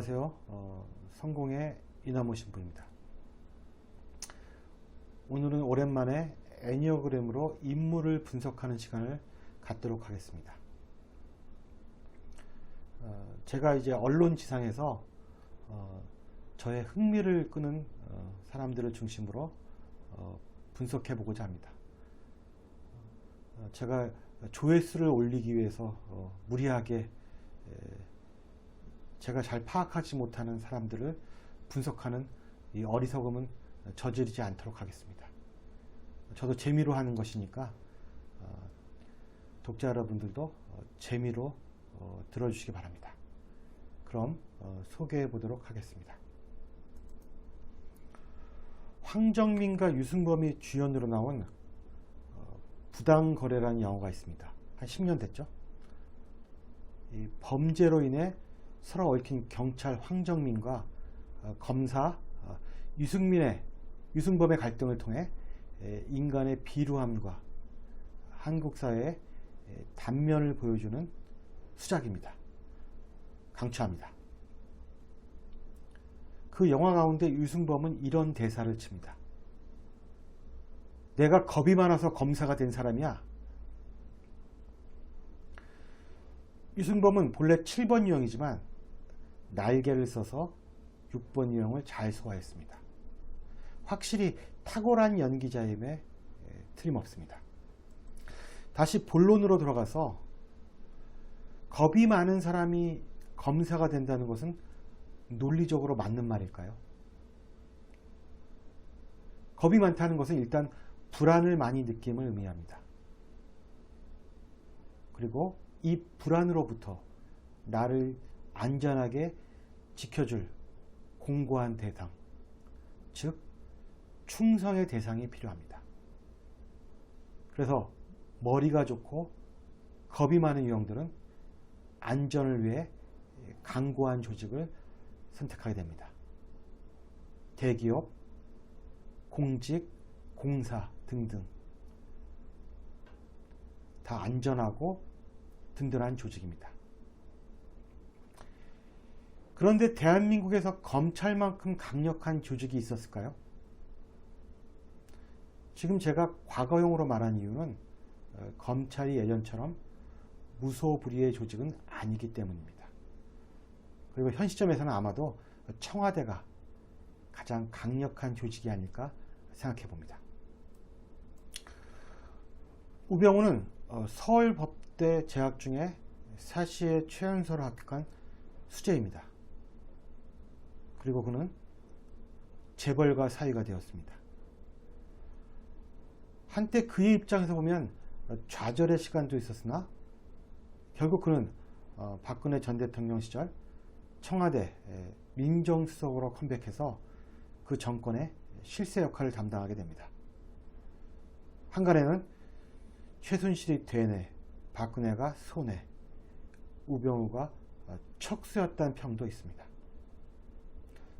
안녕하세요. 성공의 이나무 신부입니다. 오늘은 오랜만에 애니어그램으로 인물을 분석하는 시간을 갖도록 하겠습니다. 제가 이제 언론지상에서 저의 흥미를 끄는 사람들을 중심으로 분석해 보고자 합니다. 제가 조회수를 올리기 위해서 무리하게 제가 잘 파악하지 못하는 사람들을 분석하는 이 어리석음은 저지르지 않도록 하겠습니다. 저도 재미로 하는 것이니까 독자 여러분들도 재미로 들어주시기 바랍니다. 그럼 소개해 보도록 하겠습니다. 황정민과 유승범이 주연으로 나온 부당거래라는 영화가 있습니다. 한 10년 됐죠. 이 범죄로 인해 서로 얽힌 경찰 황정민과 검사 유승범의 갈등을 통해 인간의 비루함과 한국 사회의 단면을 보여주는 수작입니다. 강추합니다. 그 영화 가운데 유승범은 이런 대사를 칩니다. 내가 겁이 많아서 검사가 된 사람이야. 유승범은 본래 7번 유형이지만 날개를 써서 6번 유형을 잘 소화했습니다. 확실히 탁월한 연기자임에 틀림없습니다. 다시 본론으로 들어가서 겁이 많은 사람이 검사가 된다는 것은 논리적으로 맞는 말일까요? 겁이 많다는 것은 일단 불안을 많이 느낌을 의미합니다. 그리고 이 불안으로부터 나를 안전하게 지켜줄 공고한 대상, 즉 충성의 대상이 필요합니다. 그래서 머리가 좋고 겁이 많은 유형들은 안전을 위해 강고한 조직을 선택하게 됩니다. 대기업, 공직, 공사 등등 다 안전하고 든든한 조직입니다. 그런데 대한민국에서 검찰만큼 강력한 조직이 있었을까요? 지금 제가 과거형으로 말한 이유는 검찰이 예전처럼 무소불위의 조직은 아니기 때문입니다. 그리고 현 시점에서는 아마도 청와대가 가장 강력한 조직이 아닐까 생각해 봅니다. 우병우는 서울법대 재학 중에 사시의 최연소로 합격한 수재입니다. 그리고 그는 재벌과 사위가 되었습니다. 한때 그의 입장에서 보면 좌절의 시간도 있었으나 결국 그는 박근혜 전 대통령 시절 청와대 민정수석으로 컴백해서 그 정권의 실세 역할을 담당하게 됩니다. 한간에는 최순실이 되뇌, 박근혜가 손해, 우병우가 척수였다는 평도 있습니다.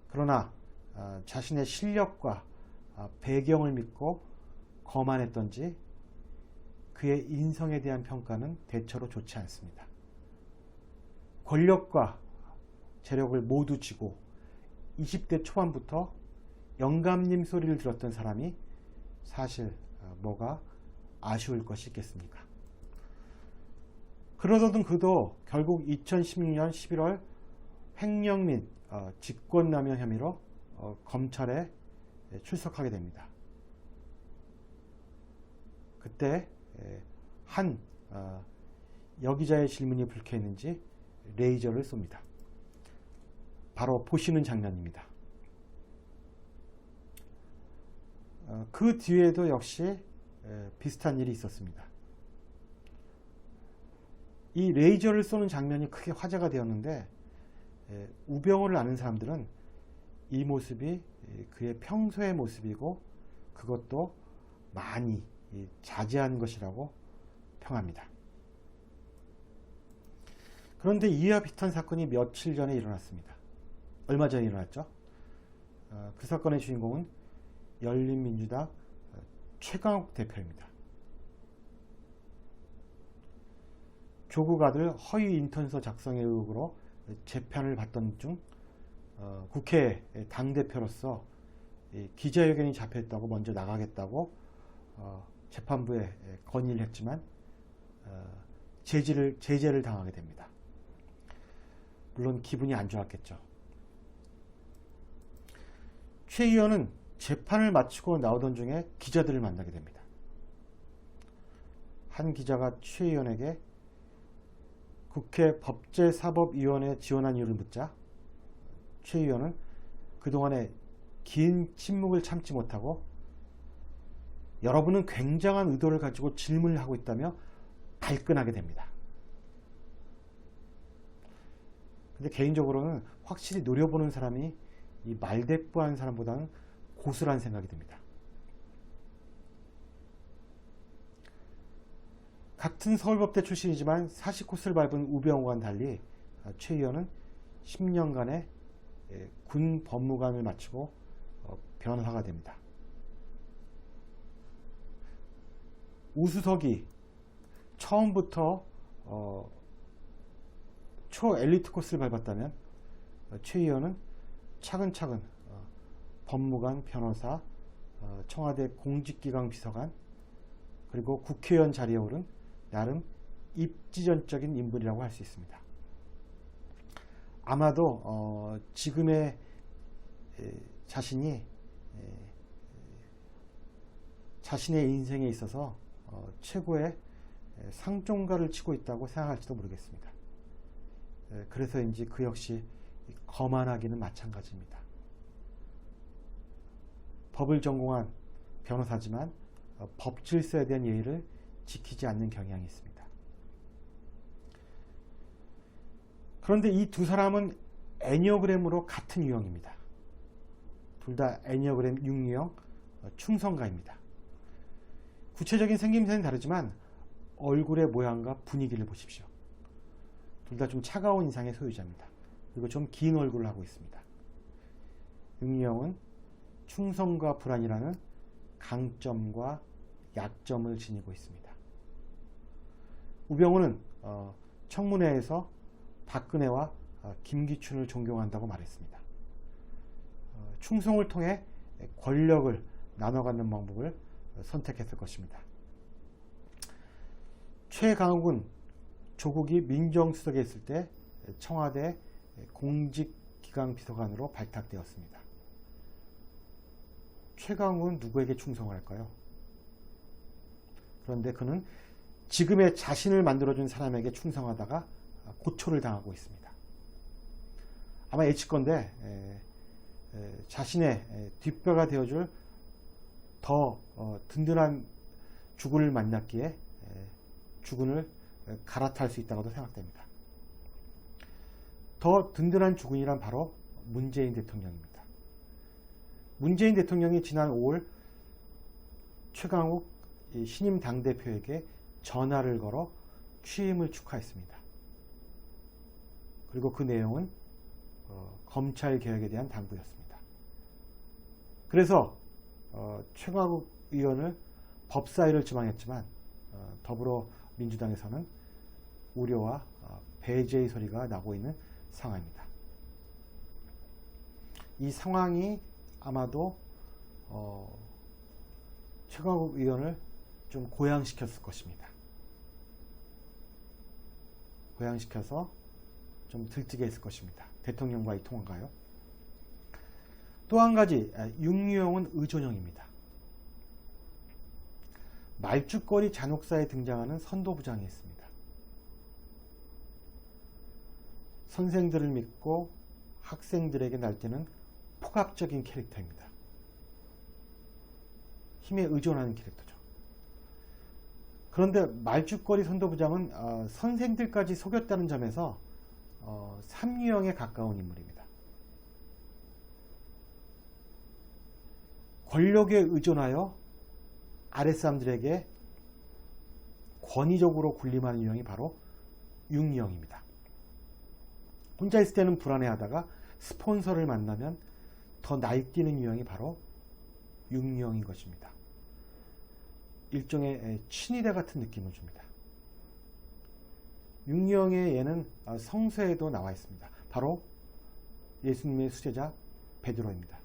그러나 자신의 실력과 배경을 믿고 거만했던지 그의 인성에 대한 평가는 대체로 좋지 않습니다. 권력과 재력을 모두 쥐고 20대 초반부터 영감님 소리를 들었던 사람이 사실 뭐가 아쉬울 것이 있겠습니까? 그러던 그도 결국 2016년 11월 횡령 및 직권남용 혐의로 검찰에 출석하게 됩니다. 그때 한 여기자의 질문이 불쾌했는지 레이저를 쏩니다. 바로 보시는 장면입니다. 그 뒤에도 역시 비슷한 일이 있었습니다. 이 레이저를 쏘는 장면이 크게 화제가 되었는데 우병우를 아는 사람들은 이 모습이 그의 평소의 모습이고 그것도 많이 자제한 것이라고 평합니다. 그런데 이와 비슷한 사건이 며칠 전에 일어났습니다. 얼마 전에 일어났죠. 그 사건의 주인공은 열린민주당 최강욱 대표입니다. 조국 아들 허위 인턴서 작성의 의혹으로 재판을 받던 중 국회 당대표로서 기자회견이 잡혀있다고 먼저 나가겠다고 재판부에 건의를 했지만 제재를 당하게 됩니다. 물론 기분이 안 좋았겠죠. 최 의원은 재판을 마치고 나오던 중에 기자들을 만나게 됩니다. 한 기자가 최 의원에게 국회 법제사법위원회에 지원한 이유를 묻자 최 의원은 그동안의 긴 침묵을 참지 못하고 여러분은 굉장한 의도를 가지고 질문을 하고 있다며 발끈하게 됩니다. 근데 개인적으로는 확실히 노려보는 사람이 이 말대꾸하는 사람보다는 고수라는 생각이 듭니다. 같은 서울법대 출신이지만 사시 코스를 밟은 우병우와는 달리 최 의원은 10년간의 군 법무관을 마치고 변화가 됩니다. 우수석이 처음부터 초엘리트 코스를 밟았다면 최 의원은 차근차근 법무관, 변호사, 청와대 공직기강 비서관 그리고 국회의원 자리에 오른 나름 입지전적인 인물이라고 할 수 있습니다. 아마도 지금의 자신이 자신의 인생에 있어서 최고의 상종가를 치고 있다고 생각할지도 모르겠습니다. 그래서인지 그 역시 거만하기는 마찬가지입니다. 법을 전공한 변호사지만 법 질서에 대한 예의를 지키지 않는 경향이 있습니다. 그런데 이 두 사람은 애니어그램으로 같은 유형입니다. 둘 다 애니어그램 6유형 충성가입니다. 구체적인 생김새는 다르지만 얼굴의 모양과 분위기를 보십시오. 둘 다 좀 차가운 인상의 소유자입니다. 그리고 좀 긴 얼굴을 하고 있습니다. 6유형은 충성과 불안이라는 강점과 약점을 지니고 있습니다. 우병우는 청문회에서 박근혜와 김기춘을 존경한다고 말했습니다. 충성을 통해 권력을 나눠 갖는 방법을 선택했을 것입니다. 최강욱은 조국이 민정수석에 있을 때 청와대 공직기강 비서관으로 발탁되었습니다. 최강욱은 누구에게 충성을 할까요? 그런데 그는 지금의 자신을 만들어준 사람에게 충성하다가 고초를 당하고 있습니다. 아마 예측건대 자신의 뒷배가 되어줄 더 든든한 주군을 만났기에 주군을 갈아탈 수 있다고도 생각됩니다. 더 든든한 주군이란 바로 문재인 대통령입니다. 문재인 대통령이 지난 5월 최강욱 신임 당대표에게 전화를 걸어 취임을 축하했습니다. 그리고 그 내용은 검찰개혁에 대한 당부였습니다. 그래서 최강욱 의원을 법사위를 지망했지만 더불어민주당에서는 우려와 배제의 소리가 나고 있는 상황입니다. 이 상황이 아마도 최강욱 의원을 좀 고양시켰을 것입니다. 고양시켜서 좀 들뜨게 했을 것입니다. 대통령과의 통화가요. 또 한 가지, 육유형은 의존형입니다. 말죽거리 잔혹사에 등장하는 선도부장이 있습니다. 선생들을 믿고 학생들에게 날뛰는 폭압적인 캐릭터입니다. 힘에 의존하는 캐릭터죠. 그런데 말죽거리 선도부장은 선생들까지 속였다는 점에서 삼유형에 가까운 인물입니다. 권력에 의존하여 아랫사람들에게 권위적으로 군림하는 유형이 바로 육유형입니다. 혼자 있을 때는 불안해하다가 스폰서를 만나면 더 날뛰는 유형이 바로 육유형인 것입니다. 일종의 친위대 같은 느낌을 줍니다. 육유형의 예는 성서에도 나와 있습니다. 바로 예수님의 수제자 베드로입니다.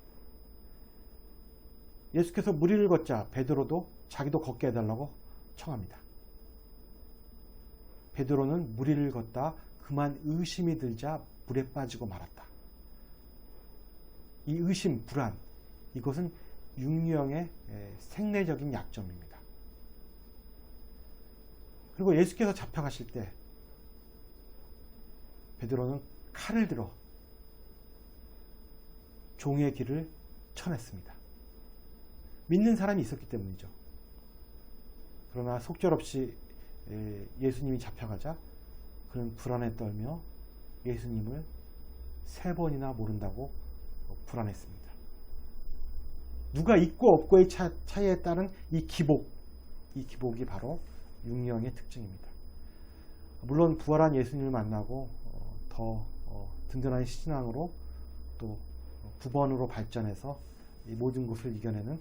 예수께서 물 위를 걷자 베드로도 자기도 걷게 해달라고 청합니다. 베드로는 물 위를 걷다 그만 의심이 들자 물에 빠지고 말았다. 이 의심, 불안, 이것은 육령의 생리적인 약점입니다. 그리고 예수께서 잡혀가실 때 베드로는 칼을 들어 종의 길을 쳐냈습니다. 믿는 사람이 있었기 때문이죠. 그러나 속절없이 예수님이 잡혀가자 그는 불안에 떨며 예수님을 3번이나 모른다고 불안했습니다. 누가 있고 없고의 차이에 따른 이 기복이 바로 육령의 특징입니다. 물론 부활한 예수님을 만나고 더 든든한 신앙으로 또 구번으로 발전해서 이 모든 것을 이겨내는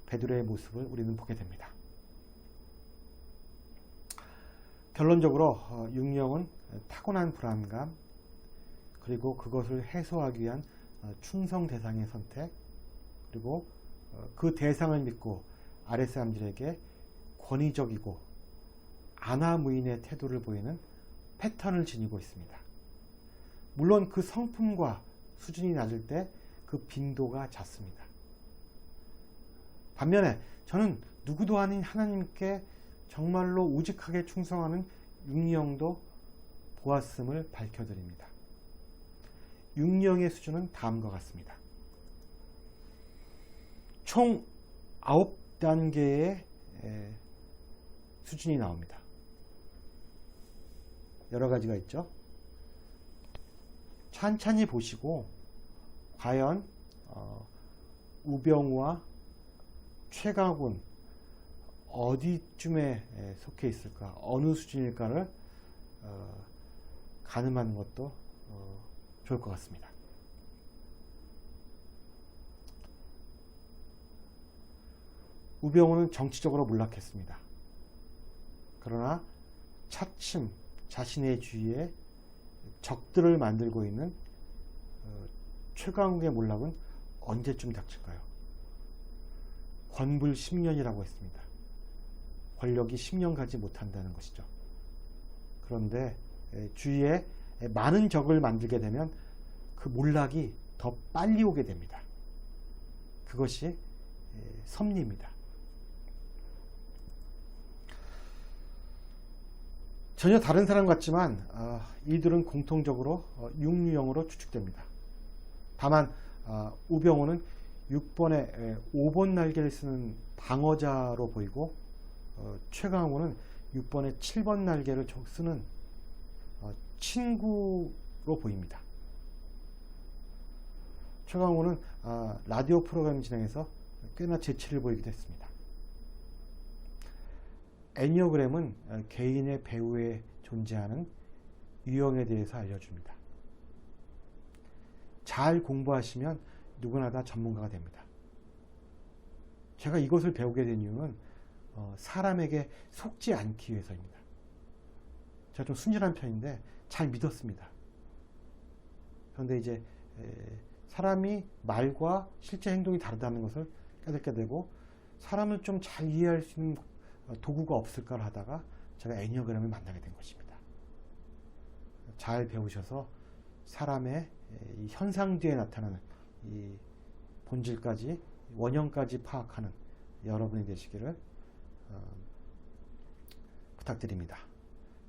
베드로의 모습을 우리는 보게 됩니다. 결론적으로 육령은 타고난 불안감, 그리고 그것을 해소하기 위한 충성 대상의 선택, 그리고 그 대상을 믿고 아랫사람들에게 권위적이고 안하무인의 태도를 보이는 패턴을 지니고 있습니다. 물론 그 성품과 수준이 낮을 때 그 빈도가 잦습니다. 반면에 저는 누구도 아닌 하나님께 정말로 우직하게 충성하는 육령도 보았음을 밝혀드립니다. 육령의 수준은 다음과 같습니다. 총 9단계의 수준이 나옵니다. 여러 가지가 있죠. 찬찬히 보시고 과연 우병우와 최강훈 어디쯤에 속해 있을까, 어느 수준일까를 가늠하는 것도 좋을 것 같습니다. 우병우는 정치적으로 몰락했습니다. 그러나 차츰 자신의 주위에 적들을 만들고 있는 최강욱의 몰락은 언제쯤 닥칠까요? 권불 10년이라고 했습니다. 권력이 10년 가지 못한다는 것이죠. 그런데 주위에 많은 적을 만들게 되면 그 몰락이 더 빨리 오게 됩니다. 그것이 섭리입니다. 전혀 다른 사람 같지만 이들은 공통적으로 육류형으로 추측됩니다. 다만 우병우는 6번에 5번 날개를 쓰는 방어자로 보이고 최강우는 6번에 7번 날개를 쓰는 친구로 보입니다. 최강우는 라디오 프로그램 진행에서 꽤나 재치를 보이기도 했습니다. 애니어그램은 개인의 배후에 존재하는 유형에 대해서 알려줍니다. 잘 공부하시면 누구나 다 전문가가 됩니다. 제가 이것을 배우게 된 이유는 사람에게 속지 않기 위해서입니다. 제가 좀 순진한 편인데 잘 믿었습니다. 그런데 이제 사람이 말과 실제 행동이 다르다는 것을 깨닫게 되고, 사람을 좀 잘 이해할 수 있는 도구가 없을까 하다가 제가 애니어그램을 만나게 된 것입니다. 잘 배우셔서 사람의 이 현상 뒤에 나타나는 이 본질까지, 원형까지 파악하는 여러분이 되시기를 부탁드립니다.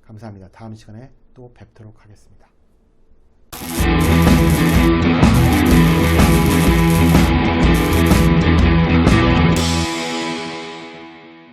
감사합니다. 다음 시간에 또 뵙도록 하겠습니다.